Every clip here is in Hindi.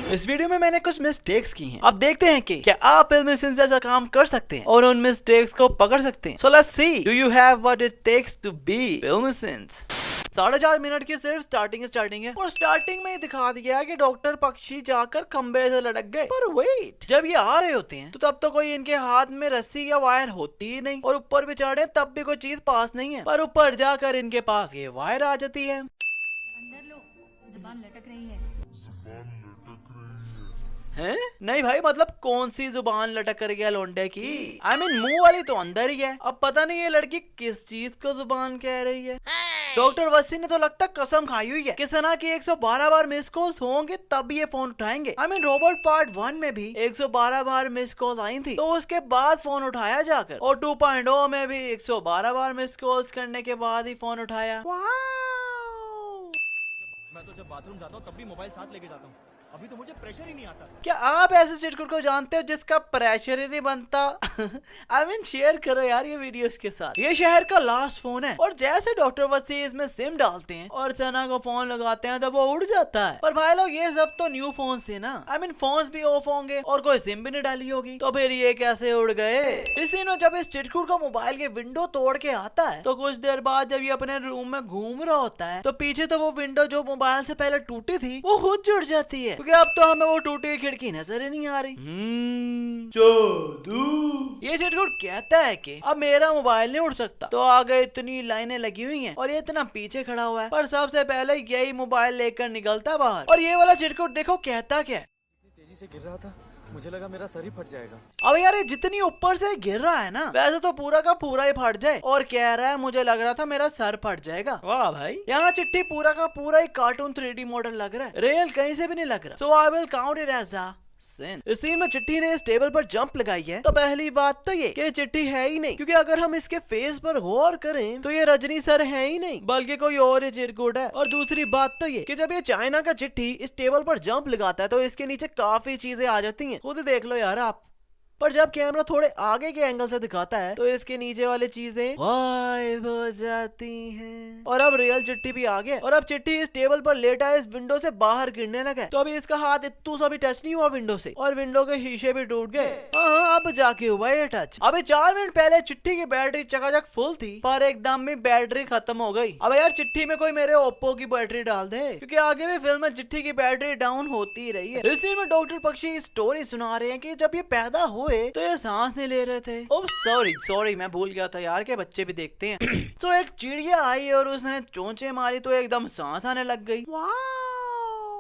इस वीडियो में मैंने कुछ मिस्टेक्स की हैं। अब देखते हैं कि क्या आप फिल्म सिंस जैसा काम कर सकते हैं और उन मिस्टेक्स को पकड़ सकते हैं। So let's see, do you have what it takes to be film sins. 4.5 minute की सिर्फ स्टार्टिंग है और स्टार्टिंग में ही दिखा दिया कि डॉक्टर पक्षी जाकर खंबे से लटक गए। पर वेट, जब ये आ रहे होते हैं तो तब तो कोई इनके हाथ में रस्सी या वायर होती ही नहीं, और ऊपर भी चढ़े तब भी कोई चीज पास नहीं है, पर ऊपर जाकर इनके पास ये वायर आ जाती है। अंदर लो, जुबान लटक रही है। हैं? नहीं भाई, मतलब कौन सी जुबान लटक कर गया लोंडे की? I mean, मुंह वाली तो अंदर ही है। अब पता नहीं ये लड़की किस चीज को जुबान कह रही है। डॉक्टर वसी ने तो लगता कसम खाई हुई है कि सना की 112 बार मिस कॉल्स होंगे तब ये फोन उठाएंगे। I mean, रोबोट पार्ट 1 में भी 112 बार मिस कॉल आई थी, तो उसके बाद फोन उठाया जाकर, और 2.0 में भी 112 बार मिस कॉल्स करने के बाद ही फोन उठाया। मैं तो जब बाथरूम जाता हूँ तब भी मोबाइल साथ लेके जाता हूँ। अभी तो मुझे प्रेशर ही नहीं आता। क्या आप ऐसे चिटकुट को जानते हो जिसका प्रेशर ही नहीं बनता? I mean, शेयर करो यार ये वीडियो इसके साथ। ये शहर का लास्ट फोन है, और जैसे डॉक्टर वसी इसमें सिम डालते हैं और सना को फोन लगाते हैं तो वो उड़ जाता है। पर भाई लोग, ये सब तो न्यू फोन से ना, I mean, फोन्स भी ऑफ होंगे और कोई सिम भी नहीं डाली होगी, तो फिर ये कैसे उड़ गए? इस सीन में जब इस चिटकुट का मोबाइल के विंडो तोड़ के आता है, तो कुछ देर बाद जब ये अपने रूम में घूम रहा होता है, तो पीछे तो वो विंडो जो मोबाइल से पहले टूटी थी वो खुद जुड़ जाती है, क्योंकि अब तो हमें वो टूटी हुई खिड़की नजर ही नहीं आ रही। ये चिटकुट कहता है कि अब मेरा मोबाइल नहीं उड़ सकता, तो आगे इतनी लाइनें लगी हुई हैं और ये इतना पीछे खड़ा हुआ है, पर सबसे पहले यही मोबाइल लेकर निकलता बाहर। और ये वाला चिटकुट देखो कहता क्या है, तेजी से गिर रहा था, मुझे लगा मेरा सर ही फट जाएगा। अब यार ये जितनी ऊपर से गिर रहा है ना, वैसे तो पूरा का पूरा ही फट जाए, और कह रहा है मुझे लग रहा था मेरा सर फट जाएगा। वाह भाई, यहाँ चिट्ठी पूरा का पूरा ही कार्टून 3D मॉडल लग रहा है, रियल कहीं से भी नहीं लग रहा। So I will count it as a sin. इस सीन में चिट्ठी ने इस टेबल पर जंप लगाई है, तो पहली बात तो ये कि चिट्ठी है ही नहीं, क्योंकि अगर हम इसके फेस पर गौर करें तो ये रजनी सर है ही नहीं, बल्कि कोई और ही चिरकुट है। और दूसरी बात तो ये कि जब ये चाइना का चिट्ठी इस टेबल पर जंप लगाता है तो इसके नीचे काफी चीजें आ जाती हैं, खुद देख लो यार आप। पर जब कैमरा थोड़े आगे के एंगल से दिखाता है तो इसके नीचे वाली चीजें गायब हो जाती हैं। और अब रियल चिट्ठी भी आ गया, और अब चिट्ठी इस टेबल पर लेटा है, इस विंडो से बाहर गिरने लगा है, तो अभी इसका हाथ इत्तू सा भी टच नहीं हुआ विंडो से, और विंडो के शीशे भी टूट गए। हाँ, अब जाके हुआ ये टच। अभी 4 मिनट पहले चिट्ठी की बैटरी चकाचक फुल थी, पर एकदम में बैटरी खत्म हो गई। अब यार चिट्ठी में कोई मेरे ओप्पो की बैटरी डाल दे, क्योंकि आगे भी फिल्म में चिट्ठी की बैटरी डाउन होती रही है। इस सीन में डॉक्टर पक्षी स्टोरी सुना रहे हैं कि जब ये पैदा हुए तो ये सांस नहीं ले रहे थे। ओह सॉरी, मैं भूल गया था यार के बच्चे भी देखते हैं। तो एक चिड़िया आई और उसने चोंचे मारी तो एकदम सांस आने लग गई।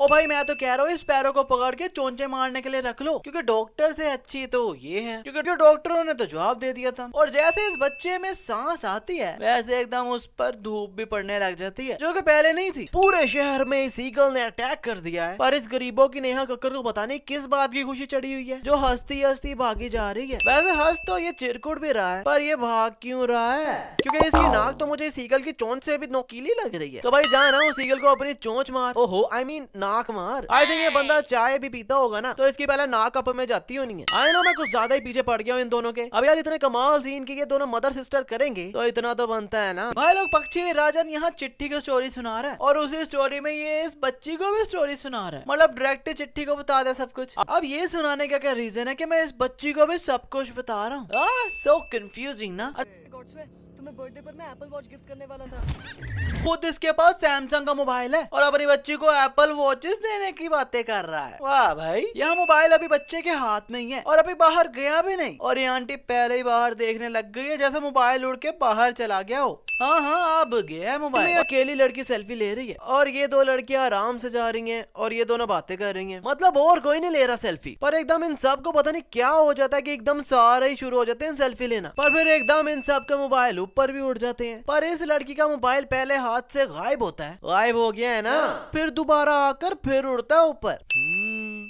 ओ भाई, मैं तो कह रहा हूँ इस पैरों को पकड़ के चोंचे मारने के लिए रख लो, क्योंकि डॉक्टर से अच्छी तो ये है, क्योंकि डॉक्टरों ने तो जवाब दे दिया था। और जैसे इस बच्चे में सांस आती है, वैसे एकदम उस पर धूप भी पड़ने लग जाती है, जो कि पहले नहीं थी। पूरे शहर में इस ईगल ने अटैक कर दिया है, पर इस गरीबों की नेहा कक्कर को पता नहीं किस बात की खुशी चढ़ी हुई है, जो हंसती हंसती भागी जा रही है। वैसे हंस तो ये चिरकुट भी रहा है, पर ये भाग क्यों रहा है? क्योंकि इसकी नाक तो मुझे इस ईगल की चोंच से भी नोकीली लग रही है। तो भाई जाना उस ईगल को अपनी चोंच मार। ओहो, I mean, नाक मार। आई थिंक ये बंदा चाय भी पीता होगा ना, तो इसकी पहले नाक अप में जाती होनी है। आई नो मैं कुछ ज्यादा ही पीछे पड़ गया हूँ इन दोनों के। अब यार इतने कमाल सीन की ये दोनों मदर सिस्टर करेंगे तो इतना तो बनता है ना। भाई लोग, पक्षी राजन यहाँ चिट्ठी की स्टोरी सुना रहा है, और उसी स्टोरी में ये इस बच्ची को भी स्टोरी सुना रहा है, मतलब डायरेक्ट चिट्ठी को बता दे सब कुछ। अब ये सुनाने का क्या रीजन है कि मैं इस बच्ची को भी सब कुछ बता रहा हूँ? सो कंफ्यूजिंग ना। तुम्हें बर्थडे पर मैं एप्पल वॉच गिफ्ट करने वाला था। खुद इसके पास सैमसंग का मोबाइल है और अपनी बच्ची को एप्पल वॉचेस देने की बातें कर रहा है। वाह भाई, यह मोबाइल अभी बच्चे के हाथ में ही है और अभी बाहर गया भी नहीं, और ये आंटी पहले ही बाहर देखने लग गई है जैसे मोबाइल उड़ के बाहर चला गया हो। हाँ, अब गया है मोबाइल। अकेली लड़की सेल्फी ले रही है और ये दो लड़कियां आराम से जा रही हैं और ये दोनों बातें कर रही हैं, मतलब और कोई नहीं ले रहा सेल्फी। पर एकदम इन सब को पता नहीं क्या हो जाता है कि एकदम सारे ही शुरू हो जाते हैं सेल्फी लेना, पर फिर एकदम इन सब के मोबाइल ऊपर भी उड़ जाते हैं। पर इस लड़की का मोबाइल पहले हाथ से गायब होता है, गायब हो गया है ना, फिर दोबारा आकर फिर उड़ता है ऊपर।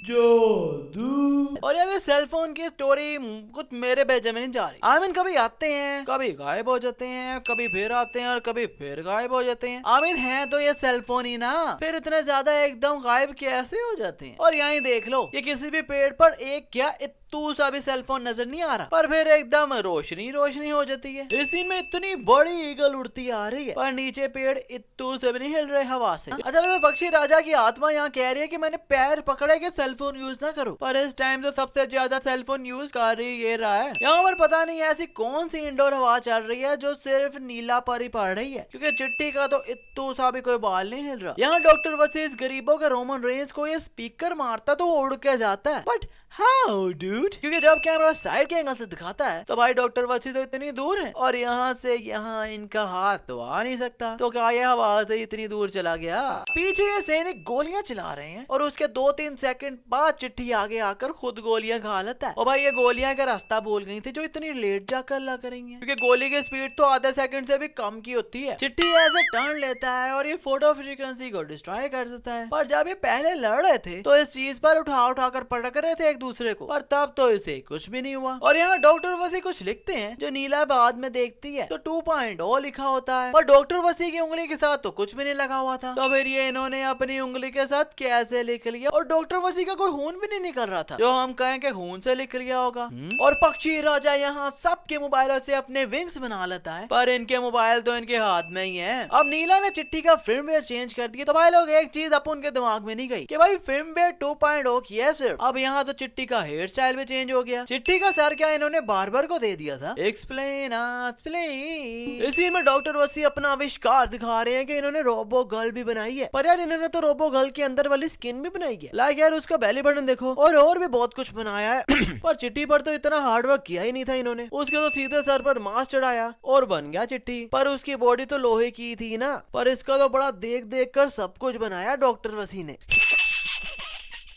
जादू। और यार ये सेलफोन की स्टोरी कुछ मेरे भेजे में नहीं जा रही। आमीन कभी आते हैं, कभी गायब हो जाते हैं, कभी फिर आते हैं और कभी फिर गायब हो जाते हैं। आमीन है तो ये सेलफोन ही ना, फिर इतने ज्यादा एकदम गायब कैसे हो जाते हैं? और यहाँ देख लो, ये किसी भी पेड़ पर एक क्या इत्तू सा भी सेलफोन नजर नहीं आ रहा, पर फिर एकदम रोशनी रोशनी हो जाती है। इस सीन में इतनी बड़ी ईगल उड़ती आ रही है, पर नीचे पेड़ इत्तू से भी नहीं हिल रहे हवा से। अच्छा वैसे पक्षी राजा की आत्मा यहाँ कह रही है कि मैंने पैर पकड़े के सेलफोन यूज ना करो, पर इस टाइम तो सबसे ज्यादा सेलफोन यूज कर ही ये रहा है। यहाँ पर पता नहीं ऐसी कौन सी इंडोर हवा चल रही है जो सिर्फ नीला पर ही पड़ रही है, क्योंकि चिट्टी का तो इत्तू सा भी कोई बाल नहीं हिल रहा। यहाँ डॉक्टर वसीस गरीबों के रोमन रेंज को ये स्पीकर मारता तो वो उड़ के जाता है, बट हाउ डूड, क्योंकि जब कैमरा साइड के एंगल से दिखाता है तो भाई डॉक्टर वसी तो इतनी दूर है और यहाँ से यहाँ इनका हाथ तो आ नहीं सकता, तो क्या ये हवा से इतनी दूर चला गया। पीछे ये सैनिक गोलियां चला रहे हैं और उसके 2-3 सेकंड बाद चिट्ठी आगे आकर खुद गोलियां खा लेता है। और भाई ये गोलियां का रास्ता भूल गई थी जो इतनी लेट जाकर लग रही है, क्योंकि गोली की स्पीड तो आधे सेकंड से भी कम की होती है। चिट्ठी ऐसे टर्न लेता है और ये फोटो फ्रीक्वेंसी को डिस्ट्रॉय कर देता है, पर जब ये पहले लड़ रहे थे तो इस चीज पर उठा कर पटक रहे थे एक दूसरे को, पर तब तो इसे कुछ भी नहीं हुआ। और यहाँ डॉक्टर वसी कुछ लिखते हैं जो नीला बाद में देखती है तो 2.0 लिखा होता है, पर डॉक्टर वसी की उंगली के साथ तो कुछ भी नहीं लगा हुआ था, तो फिर ये इन्होंने अपनी उंगली के साथ कैसे लिख लिया। और डॉक्टर वसी का कोई खून भी नहीं निकल रहा था जो हम कहें कि खून से लिख लिया होगा। और पक्षी राजा यहाँ सबके मोबाइलों से अपने विंग्स बना लेता है, पर इनके मोबाइल तो इनके हाथ में ही है। अब नीला ने चिट्ठी का फर्मवेयर चेंज कर दिया, तो भाई लोग एक चीज अपन के दिमाग में नहीं गई कि भाई फर्मवेयर 2.0 की है सिर्फ, अब यहाँ तो चिट्ठी का हेयर स्टाइल भी चेंज हो गया। चिट्ठी का सर क्या इन्होंने बार्बर को दे दिया था? Explain explain. इसी में डॉक्टर वसी अपना आविष्कार दिखा रहे हैं कि इन्होंने रोबो गर्ल भी बनाई है, पर यार इन्होंने तो रोबो गर्ल के अंदर वाली स्किन भी बनाई है, लाइक यार उसका बेली बटन देखो, और भी बहुत कुछ बनाया है। पर चिट्ठी पर तो इतना हार्ड वर्क किया ही नहीं था इन्होंने, उसके तो सीधे सर पर मास्क चढ़ाया और बन गया चिट्ठी, पर उसकी बॉडी तो लोहे की थी ना, पर इसका तो बड़ा देख देख कर सब कुछ बनाया डॉक्टर वसी ने।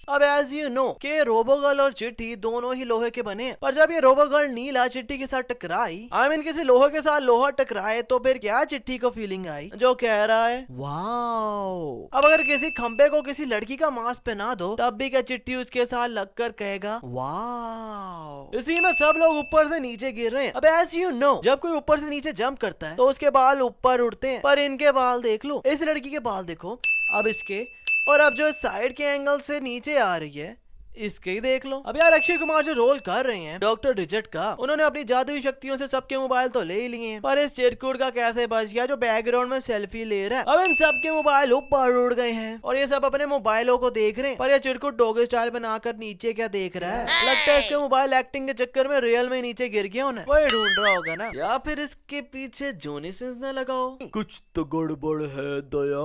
अब एज यू नो कि रोबोगर्ल और चिट्ठी दोनों ही लोहे के बने, पर जब ये रोबोगर्ल नीला चिट्ठी के साथ टकराई, आई मीन किसी लोहे के साथ लोहा टकराए, तो फिर क्या चिट्ठी को फीलिंग आई जो कह रहा है वाओ। अब अगर किसी खंबे को किसी लड़की का मास्क पहना दो तब भी क्या चिट्ठी उसके साथ लगकर कहेगा वाओ। इसी में सब लोग ऊपर से नीचे गिर रहे हैं। अब एज यू नो जब कोई ऊपर से नीचे जंप करता है तो उसके बाल ऊपर उड़ते हैं, पर इनके बाल देख लो, इस लड़की के बाल देखो, अब इसके, और अब जो साइड के एंगल से नीचे आ रही है इसके ही देख लो। अब यार अक्षय कुमार जो रोल कर रहे हैं डॉक्टर रिचर्ड का, उन्होंने अपनी जादुई शक्तियों से सबके मोबाइल तो ले ही लिए हैं, पर इस चिरकुट का कैसे बच गया जो बैकग्राउंड में सेल्फी ले रहा है। अब इन सबके मोबाइल ऊपर उड़ गए हैं और ये सब अपने मोबाइलों को देख रहे हैं, पर ये चिरकुट डॉग स्टाइल बनाकर नीचे क्या देख रहा है? लगता है इसके मोबाइल एक्टिंग के चक्कर में रियल में नीचे गिर गया उन्हें, वही ढूंढ रहा होगा ना, या फिर इसके पीछे जॉनी सिंस न लगा हो। कुछ तो गड़बड़ है दया।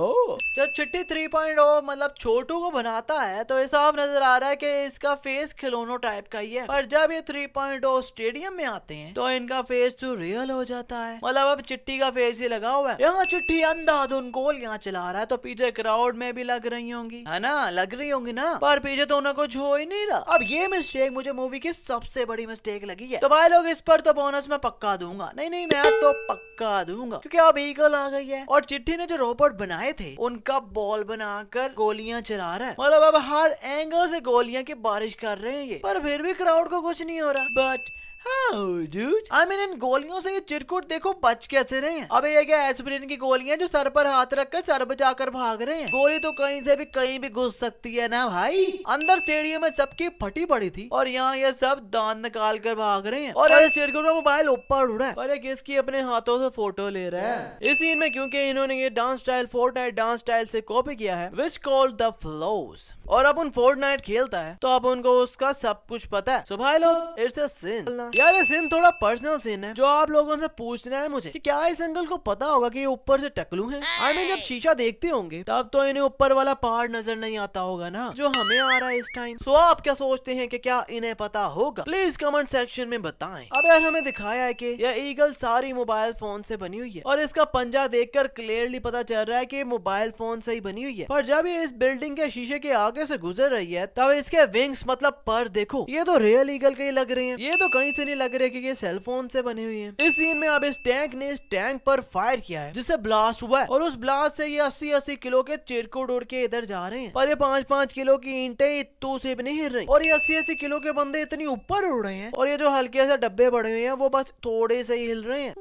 जब चिट्ठी 3.0 मतलब छोटू को बनाता है तो साफ नजर आ रहा है कि इसका फेस खिलौनों टाइप का ही है, पर जब ये 3.0 स्टेडियम में आते हैं तो इनका फेस तो रियल हो जाता है, मतलब अब चिट्टी का फेस ही लगा हुआ है। यहाँ चिट्ठी अंधाधुन गोलियां चला रहा है तो पीछे क्राउड में भी लग रही होंगी, है ना, लग रही होंगी ना, पर पीछे तो उन्हें कुछ हो ही नहीं रहा। अब ये मिस्टेक मुझे मूवी की सबसे बड़ी मिस्टेक लगी है, तो भाई लोग इस पर तो बोनस में पक्का दूंगा, नहीं मैं तो पक्का दूंगा, क्योंकि अब ईगल आ गई है और चिट्ठी ने जो रोबोट बनाए थे उनका बॉल बनाकर गोलियां चला रहा है, मतलब अब हर एंगल से गोलियां की बारिश कर रहे हैं ये, पर फिर भी क्राउड को कुछ नहीं हो रहा। But how dude, I mean in गोलियों से ये चिरकुट देखो बच कैसे रहे हैं। अब ये क्या एस्पिरिन की गोलियां जो सर पर हाथ रखकर सर बचाकर भाग रहे हैं, गोली तो कहीं से भी कहीं भी घुस सकती है ना भाई। अंदर स्टेडियम में सबकी फटी पड़ी थी और यहाँ ये सब दांत निकाल कर भाग रहे हैं और ये चिरकुट का मोबाइल ऊपर उड़ा है, पर ये किसकी अपने हाथों से फोटो ले रहा है। इस सीन में क्योंकि इन्होंने ये dance style Fortnite dance style से कॉपी किया है विच कॉल्ड द फ्लोज, और अब उन फोर्टनाइट खेलता है तो अब उनको उसका सब कुछ पता है। सो भाई लोग इट्स अ सिन, यार ये सीन थोड़ा पर्सनल सीन है जो आप लोगों से पूछना है मुझे कि क्या इस अंकल को पता होगा कि ये ऊपर से टकलू है। आई मीन जब शीशा देखते होंगे तब तो इन्हें ऊपर वाला पार्ट नजर नहीं आता होगा ना जो हमें आ रहा है इस टाइम। सो आप क्या सोचते हैं कि क्या इन्हें पता होगा? प्लीज कमेंट सेक्शन में बताएं। अब यार हमें दिखाया है कि यह ईगल सारी मोबाइल फोन से बनी हुई है और इसका पंजा देखकर क्लियरली पता चल रहा है कि मोबाइल फोन से ही बनी हुई है, पर जब ये इस बिल्डिंग के शीशे के आगे से गुजर रही है तब इसके विंग्स मतलब पर देखो ये तो रियल ईगल के ही लग रहे हैं, ये तो कहीं से नहीं लग रहे कि ये सेल फोन से बनी हुई है। इस सीन में अब इस टैंक ने इस टैंक पर फायर किया है जिससे ब्लास्ट हुआ है और उस ब्लास्ट से ये 80-80 किलो के चिरकुट उड़ के इधर जा रहे हैं, पर ये 5-5 किलो की ईंटें इत्तू से भी नहीं हिल रही और ये 80-80 किलो के बंदे इतनी ऊपर उड़ रहे हैं और ये जो हल्के से डब्बे बड़े हुए हैं वो बस थोड़े से ही हिल रहे हैं।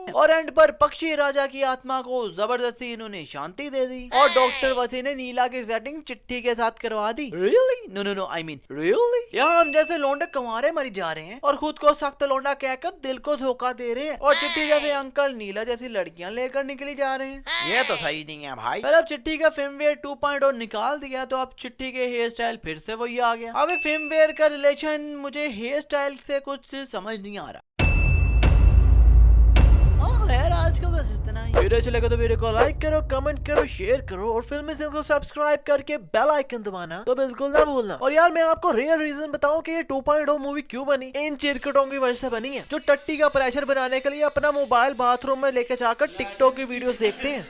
और एंड पर पक्षी राजा की आत्मा को जबरदस्ती इन्होंने शांति दे दी और डॉक्टर वसी ने नीला की सेटिंग चिट्ठी के साथ करवा दी। Really? No no no, I mean really? यहाँ हम जैसे लौंडे कंवारे मरी जा रहे हैं और खुद को सख्त लौंडा कहकर दिल को धोखा दे रहे हैं, और चिट्ठी जैसे अंकल नीला जैसी लड़कियां लेकर निकली जा रहे हैं। ये तो सही नहीं है भाई। पहले अब चिट्ठी का फिल्मवेयर 2.0 निकाल दिया तो अब चिट्ठी के हेयर स्टाइल फिर से वही आ गया। अब फिल्मवेयर का रिलेशन मुझे हेयर स्टाइल से कुछ समझ नहीं आ रहा। यार आज का बस इतना ही। वीडियो अच्छा लगा तो वीडियो को लाइक करो, कमेंट करो, शेयर करो और फिल्म से को सब्सक्राइब करके बेल आइकन दबाना तो बिल्कुल ना भूलना। और यार मैं आपको रियल रीजन बताऊं कि ये 2.0 मूवी क्यों बनी। इन चिरकुटों की वजह से बनी है, जो टट्टी का प्रेशर बनाने के लिए अपना मोबाइल बाथरूम में लेके जाकर टिकटॉक की वीडियोस देखते हैं।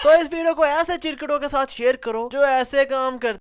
तो इस वीडियो को ऐसे चिरकुटों के साथ शेयर करो जो ऐसे काम करते